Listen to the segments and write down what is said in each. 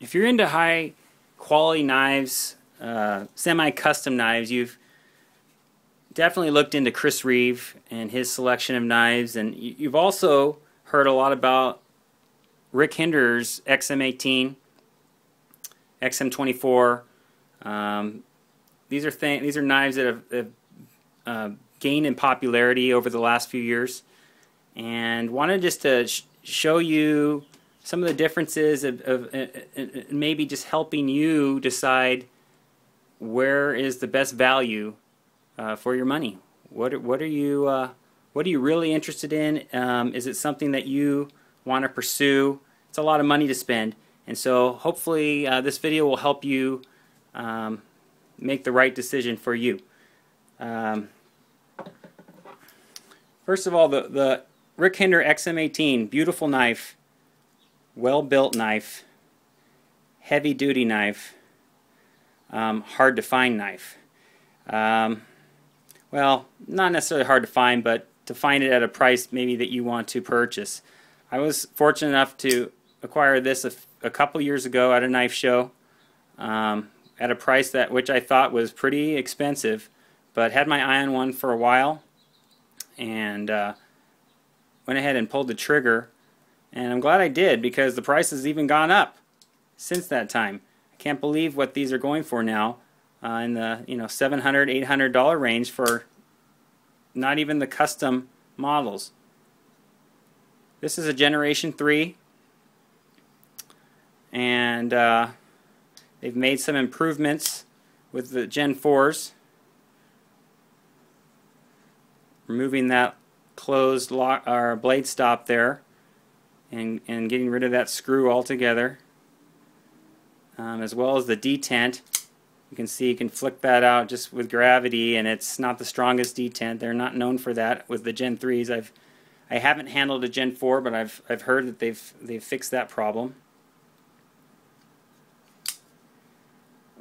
If you're into high quality knives, semi-custom knives, you've definitely looked into Chris Reeve and his selection of knives, and you've also heard a lot about Rick Hinderer's XM-18, XM-24. These are knives that have gained in popularity over the last few years, and wanted just to show you some of the differences of maybe just helping you decide where is the best value for your money. What are you really interested in? Is it something that you want to pursue? It's a lot of money to spend, and so hopefully this video will help you make the right decision for you. First of all, the Rick Hinderer XM-18, beautiful knife, well-built knife, heavy-duty knife, hard to find knife. Well, not necessarily hard to find, but to find it at a price maybe that you want to purchase. I was fortunate enough to acquire this a couple years ago at a knife show at a price which I thought was pretty expensive, but had my eye on one for a while, and went ahead and pulled the trigger, and I'm glad I did, because the price has even gone up since that time. I can't believe what these are going for now, in the $700, $800 range for not even the custom models. This is a Generation 3, and they've made some improvements with the Gen 4s, removing that closed lock or blade stop there, and getting rid of that screw altogether, as well as the detent. You can see you can flick that out just with gravity, and it's not the strongest detent. They're not known for that with the Gen 3s. I haven't handled a Gen 4, but I've heard that they've fixed that problem.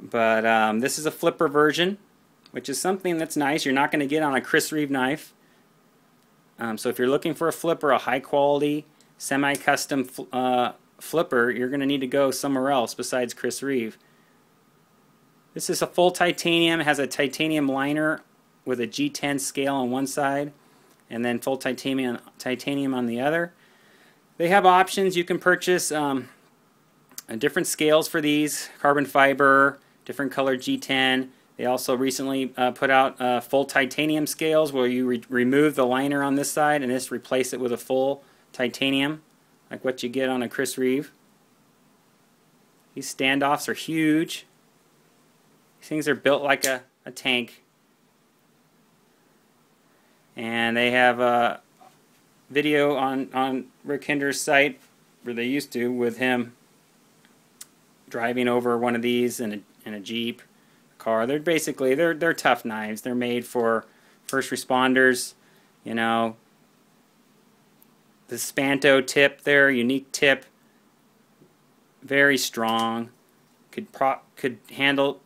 But this is a flipper version, which is something that's nice. You're not going to get on a Chris Reeve knife. So if you're looking for a flipper, a high quality semi-custom flipper, you're going to need to go somewhere else besides Chris Reeve. This is a full titanium. It has a titanium liner with a G10 scale on one side, and then full titanium on the other. They have options. You can purchase different scales for these, carbon fiber, different color G10. They also recently put out full titanium scales where you remove the liner on this side and just replace it with a full titanium, like what you get on a Chris Reeve. These standoffs are huge. These things are built like a tank. And they have a video on Rick Hinderer's site, where they used to, with him driving over one of these in a Jeep car. They're basically they're tough knives. They're made for first responders. You know, the Spanto tip there, unique tip, very strong. Could handle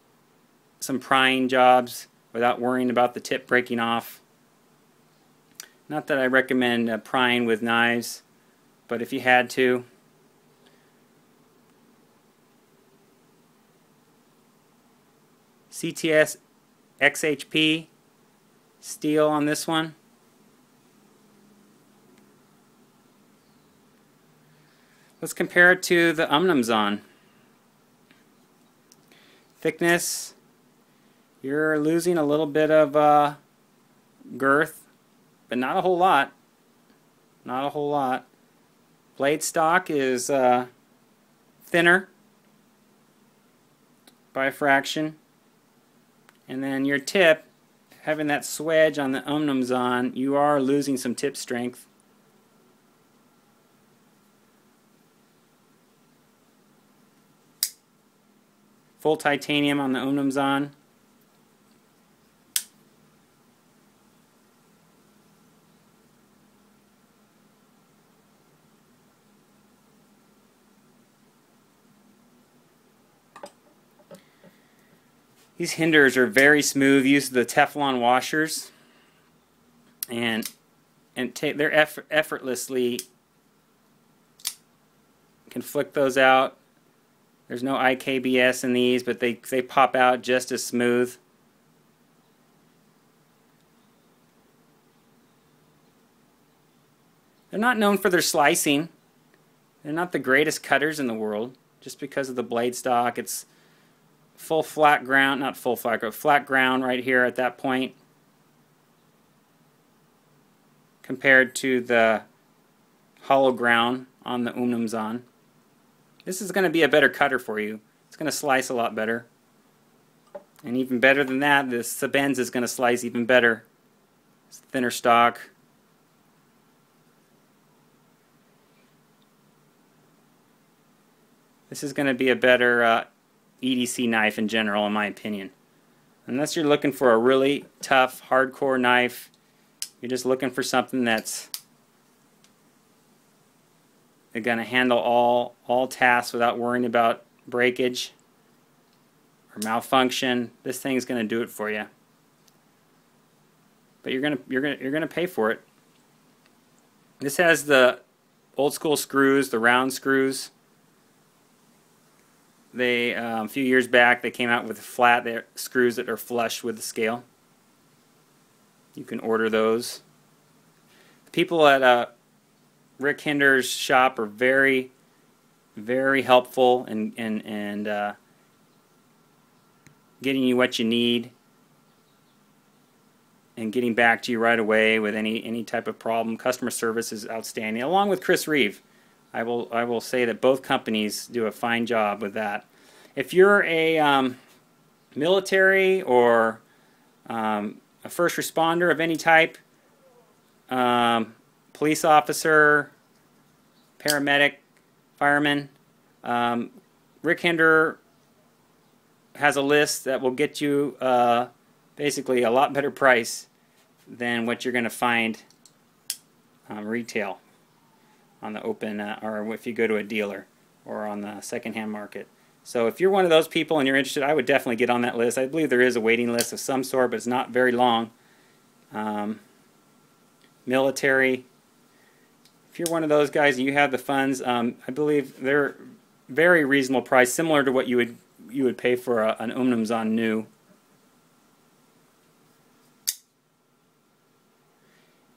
some prying jobs without worrying about the tip breaking off. Not that I recommend prying with knives, but if you had to. CTS XHP steel on this one. Let's compare it to the Umnumzon. Thickness, you're losing a little bit of girth, but not a whole lot. Not a whole lot. Blade stock is thinner by a fraction. And then your tip, having that swedge on the Umnumzon, you are losing some tip strength. Full titanium on the Umnumzon. These Hinderers are very smooth. Use the Teflon washers, and they're effortlessly can flick those out. There's no IKBS in these, but they pop out just as smooth. They're not known for their slicing. They're not the greatest cutters in the world, just because of the blade stock. It's full flat ground, not full flat ground, flat ground right here at that point, compared to the hollow ground on the Umnumzan. This is going to be a better cutter for you. It's going to slice a lot better. And even better than that, this Sebenza is going to slice even better. It's thinner stock. This is going to be a better EDC knife in general, in my opinion. Unless you're looking for a really tough, hardcore knife, you're just looking for something that's going to handle all tasks without worrying about breakage or malfunction. This thing's going to do it for you. But you're going to pay for it. This has the old school screws, the round screws. They a few years back they came out with flat screws that are flush with the scale. You can order those. The people at Rick Hinderer's shop are very, very helpful and getting you what you need and getting back to you right away with any type of problem. Customer service is outstanding, along with Chris Reeve. I will say that both companies do a fine job with that. If you're a military or a first responder of any type, police officer, paramedic, fireman, Rick Hinderer has a list that will get you basically a lot better price than what you're going to find retail on the open or if you go to a dealer or on the secondhand market. So if you're one of those people and you're interested, I would definitely get on that list. I believe there is a waiting list of some sort, but it's not very long. Military, if you're one of those guys and you have the funds, I believe they're very reasonable price, similar to what you would pay for an Umnumzan new.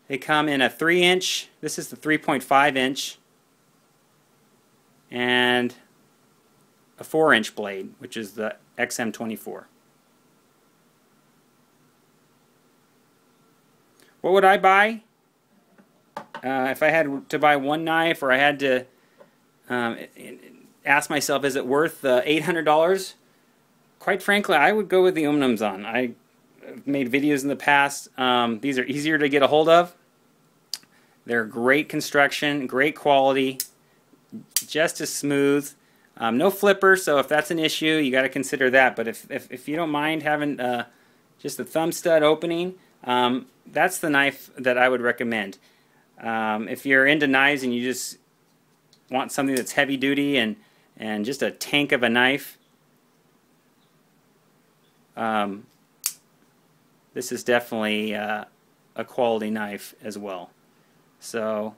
They come in a 3-inch. This is the 3.5-inch, and a 4-inch blade, which is the XM-24. What would I buy? If I had to buy one knife, or I had to ask myself, is it worth the $800? Quite frankly, I would go with the Umnumzan. I've made videos in the past. These are easier to get a hold of. They're great construction, great quality, just as smooth. No flipper, so if that's an issue, you got to consider that. But if you don't mind having just a thumb stud opening, that's the knife that I would recommend. If you're into knives and you just want something that's heavy duty and just a tank of a knife, this is definitely a quality knife as well. So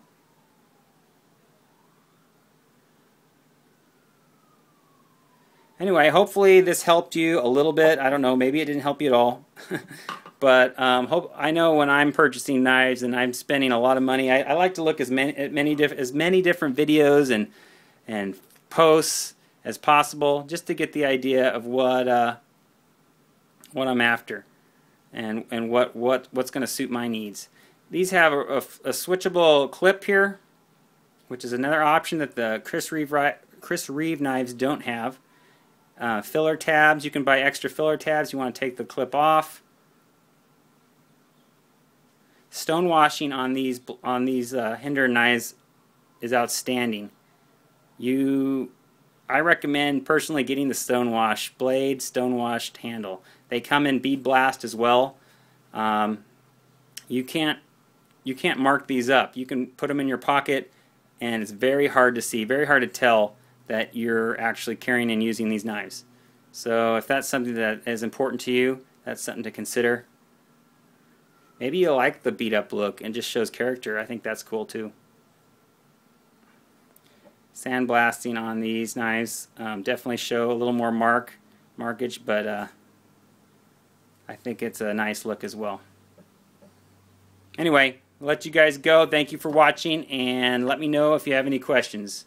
anyway, hopefully this helped you a little bit. I don't know, maybe it didn't help you at all. But I know when I'm purchasing knives and I'm spending a lot of money, I like to look at as many different videos and posts as possible, just to get the idea of what I'm after and what's going to suit my needs. These have a switchable clip here, which is another option that the Chris Reeve knives don't have. Filler tabs, you can buy extra filler tabs. You want to take the clip off. Stone washing on these Hinderer knives is outstanding. I recommend personally getting the stone wash blade, stone washed handle. They come in bead blast as well. You can't mark these up. You can put them in your pocket, and it's very hard to see, very hard to tell that you're actually carrying and using these knives. So if that's something that is important to you, that's something to consider. Maybe you like the beat up look and just shows character. I think that's cool too. sandblasting on these knives definitely show a little more markage, but I think it's a nice look as well. Anyway, I'll let you guys go. Thank you for watching, and let me know if you have any questions.